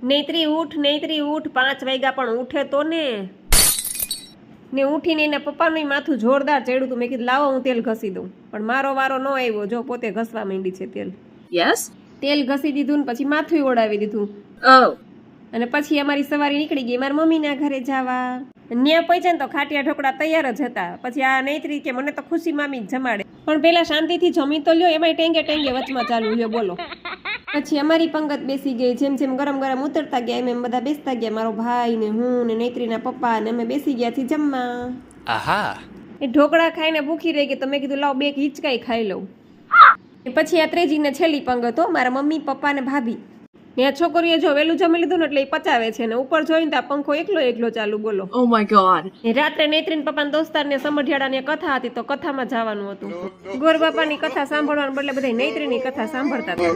નેત્રી ઉઠ 5 વાગ્યા પણ ઉઠે તો ને ઉઠીને એના પપ્પાનું માથું જોરદાર ચડ્યું હતું. મેં કીધું લાવો હું તેલ ઘસી દઉં, પણ મારો વારો ન આવ્યો. જો પોતે ઘસવા માંડી છે તેલ. Yes? તેલ ઘસી દીધું ને પછી માથું ઓડાવી દીધું. Oh. અને પછી અમારી સવારી નીકળી ગઈ મારા મમ્મીના ઘરે જવા. ન્યા પહોંચ્યા ને તો ખાટિયા ઢોકળા તૈયાર જ હતા. પછી આ નૈત્રી કે મને તો ખુશી મામી જ જમાડે, પણ પેલા શાંતિથી જમી તો લ્યો, એમાંય ટેંગે વચમાં ચાલુ લ્યો બોલો. પછી અમારી પંગત બેસી ગઈ. જેમ જેમ ગરમ ગરમ ઉતરતા ગયા એમ બધા બેસતા ગયા. મારો ભાઈ ને હું ને નૈત્રીના પપ્પા ને અમે બેસી ગયા છીએ જમવા. આહા. એ ઢોકળા ખાઈને ભૂખી રહી ગઈ તો મેં કીધું લાવ 2 હિંચકાઈ ખાઈ લઉં. પછી આ ત્રીજી ને છેલ્લી પંગત હો, મારા મમ્મી પપ્પા ને ભાભી. ત્યાં છોકરીએ જો વેલું જમી લીધું ને એટલે એ પચાવે છે ને ઉપર જોઈને ત્યાં પંખો એકલો ચાલુ બોલો. Oh my god. રાત્રે નૈત્રીન પપ્પાના દોસ્તારને સમઢિયાળાની કથા હતી તો કથામાં જવાનું હતું. ગોર બાપાની કથા સાંભળવાને બદલે બધા નૈત્રીની કથા સાંભળતા હતા.